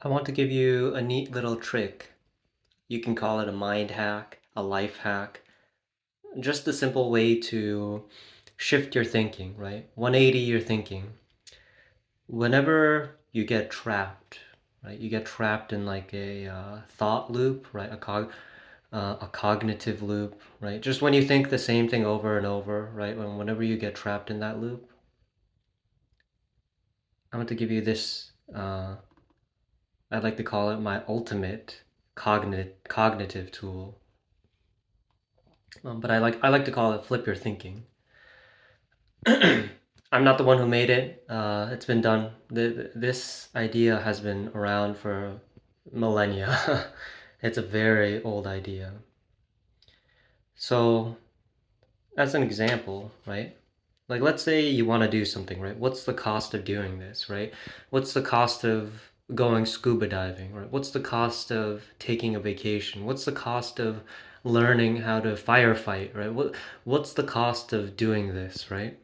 I want to give you a neat little trick. You can call it a mind hack, a life hack, just a simple way to shift your thinking, right? 180 your thinking. Whenever you get trapped, right? You get trapped in like a thought loop, right? A cognitive loop, right? Just when you think the same thing over and over, right? Whenever you get trapped in that loop, I want to give you this. I'd like to call it my ultimate cognitive tool. But I like to call it flip your thinking. I'm not the one who made it. It's been done. This idea has been around for millennia. It's a very old idea. So, as an example, right? Like, let's say you want to do something, right? What's the cost of doing this, right? What's the cost of going scuba diving, right? What's the cost of taking a vacation? What's the cost of learning how to firefight, right? What's the cost of doing this, right?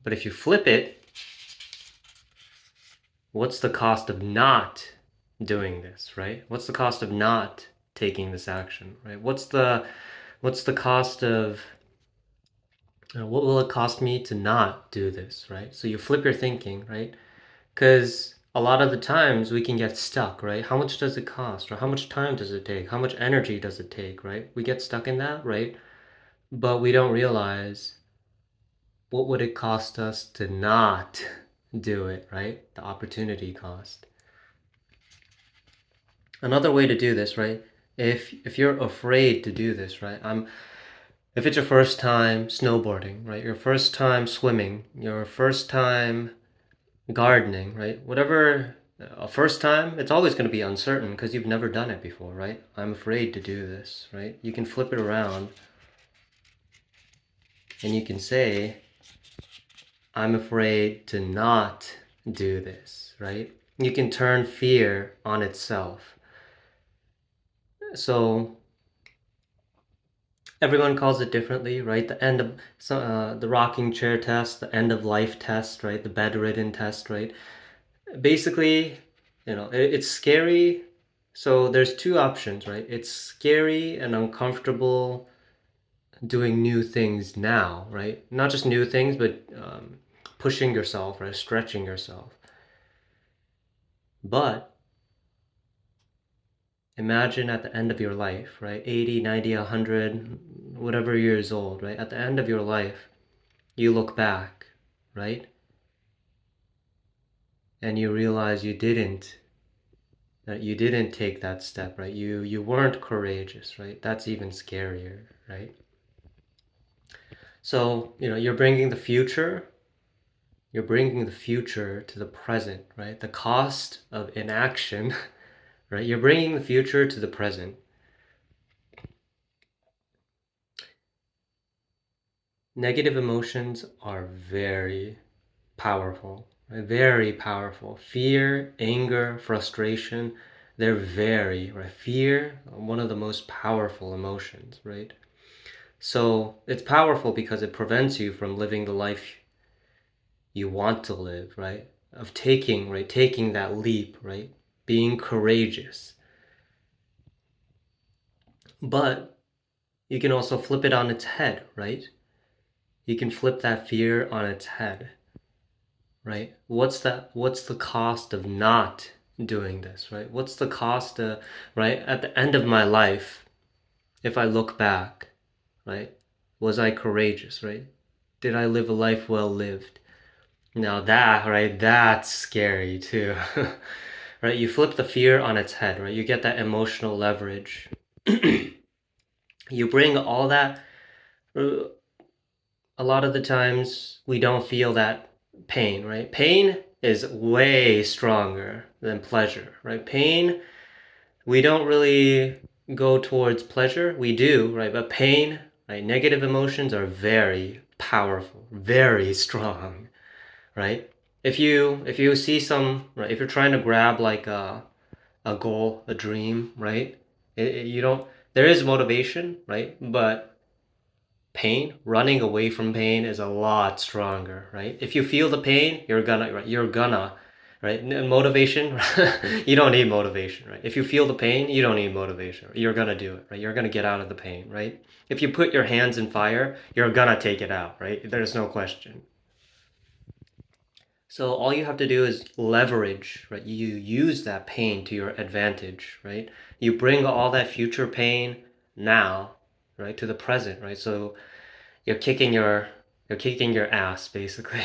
But if you flip it, what's the cost of not doing this, right? What's the cost of not taking this action, right? What's the cost of what will it cost me to not do this, right? So you flip your thinking, right? Because a lot of the times we can get stuck, right? How much does it cost? Or how much time does it take? How much energy does it take, right? We get stuck in that, right? But we don't realize what would it cost us to not do it, right? The opportunity cost. Another way to do this, right? If you're afraid to do this, right? If it's your first time snowboarding, right? Your first time swimming, your first time gardening, right? Whatever, a first time, it's always going to be uncertain because you've never done it before, right? I'm afraid to do this, right? You can flip it around and you can say, I'm afraid to not do this, right? You can turn fear on itself. So everyone calls it differently, right? The end of the rocking chair test, the end of life test, right? The bedridden test, right? Basically, it's scary. So there's two options, right? It's scary and uncomfortable doing new things now, right? Not just new things, but pushing yourself, right? Stretching yourself. But imagine at the end of your life, right? 80, 90, 100, whatever years old, right? At the end of your life, you look back, right? And you realize that you didn't take that step, right? You weren't courageous, right? That's even scarier, right? So, you're bringing the future to the present, right? The cost of inaction, right? You're bringing the future to the present. Negative emotions are very powerful, right? Very powerful. Fear, anger, frustration, they're very, right? Fear, one of the most powerful emotions, right? So it's powerful because it prevents you from living the life you want to live, right? Of taking that leap, right? Being courageous. But you can also flip it on its head, right? You can flip that fear on its head, right? What's the cost of not doing this, right? What's the cost of, right? At the end of my life, if I look back, right? Was I courageous, right? Did I live a life well lived? Now that, right, that's scary too. Right? You flip the fear on its head, right? You get that emotional leverage. You bring all that. A lot of the times we don't feel that pain, right? Pain is way stronger than pleasure, right? Pain, we don't really go towards pleasure. We do, right? But pain, right? Negative emotions are very powerful, very strong, right? If you see some, right, if you're trying to grab like a goal, a dream, right? You don't. There is motivation, right? But pain, running away from pain, is a lot stronger, right? If you feel the pain, you're gonna right? Motivation, you don't need motivation, right? If you feel the pain, you don't need motivation. You're gonna do it, right? You're gonna get out of the pain, right? If you put your hands in fire, you're gonna take it out, right? There's no question. So all you have to do is leverage, right? You use that pain to your advantage, right? You bring all that future pain now, right, to the present, right? So you're kicking your ass basically,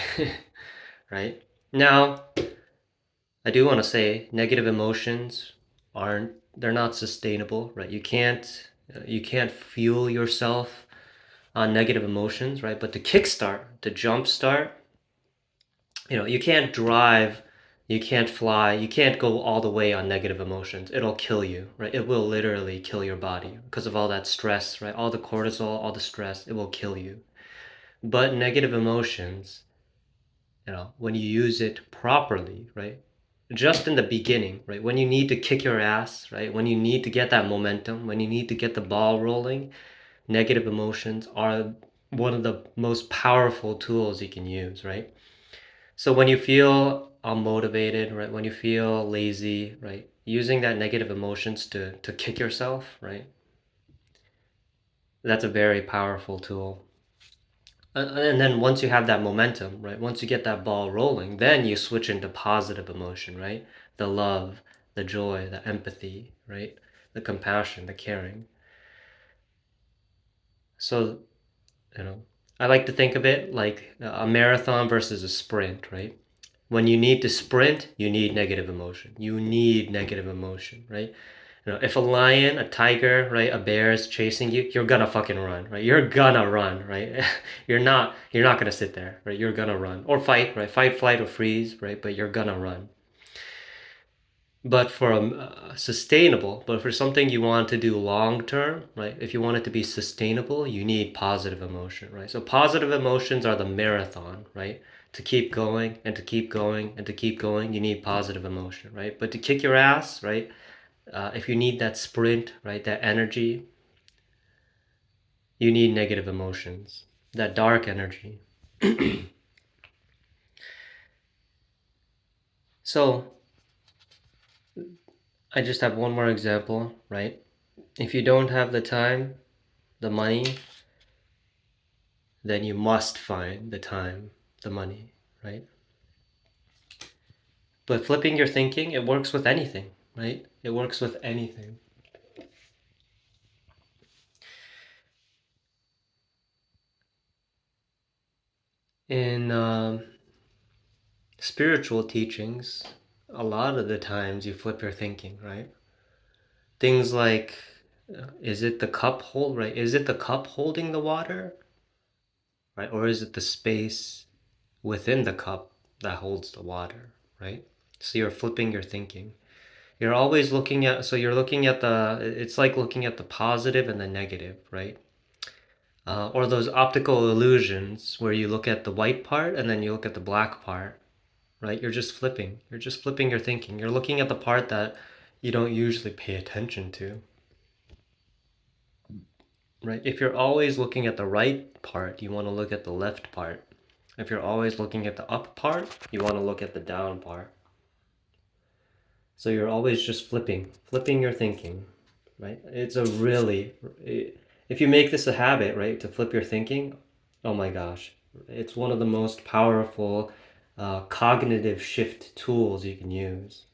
right? Now, I do want to say negative emotions they're not sustainable, right? You can't fuel yourself on negative emotions, right? But to kickstart, to jumpstart, you can't drive, you can't fly, you can't go all the way on negative emotions. It'll kill you, right? It will literally kill your body because of all that stress, right? All the cortisol, all the stress, it will kill you. But negative emotions, when you use it properly, right? Just in the beginning, right? When you need to kick your ass, right? When you need to get that momentum, when you need to get the ball rolling, negative emotions are one of the most powerful tools you can use, right? So when you feel unmotivated, right? When you feel lazy, right? Using that negative emotions to kick yourself, right? That's a very powerful tool. And then once you have that momentum, right? Once you get that ball rolling, then you switch into positive emotion, right? The love, the joy, the empathy, right? The compassion, the caring. So, you know, I like to think of it like a marathon versus a sprint, right? When you need to sprint, you need negative emotion. You need negative emotion, right? If a lion, a tiger, right, a bear is chasing you, you're gonna fucking run, right? You're gonna run, right? You're not gonna sit there, right? You're gonna run or fight, right? Fight, flight, or freeze, right? But you're gonna run. But for sustainable, but for something you want to do long term, right? If you want it to be sustainable, you need positive emotion, right? So positive emotions are the marathon, right? To keep going and to keep going and to keep going, you need positive emotion, right? But to kick your ass, right? If you need that sprint, right, that energy, you need negative emotions, that dark energy. So I just have one more example, right? If you don't have the time, the money, then you must find the time, the money, right? But flipping your thinking, it works with anything, right? It works with anything. In spiritual teachings, a lot of the times you flip your thinking, right? Things like, is it the cup hold, right? Is it the cup holding the water, right? Or is it the space within the cup that holds the water, right? So you're flipping your thinking. You're always looking at, so you're looking at it's like looking at the positive and the negative, right? Or those optical illusions where you look at the white part and then you look at the black part, right? You're just flipping. You're just flipping your thinking. You're looking at the part that you don't usually pay attention to, right? If you're always looking at the right part, you want to look at the left part. If you're always looking at the up part, you want to look at the down part. So you're always just flipping your thinking, right? It's a really, if you make this a habit, right, to flip your thinking, oh my gosh, it's one of the most powerful cognitive shift tools you can use.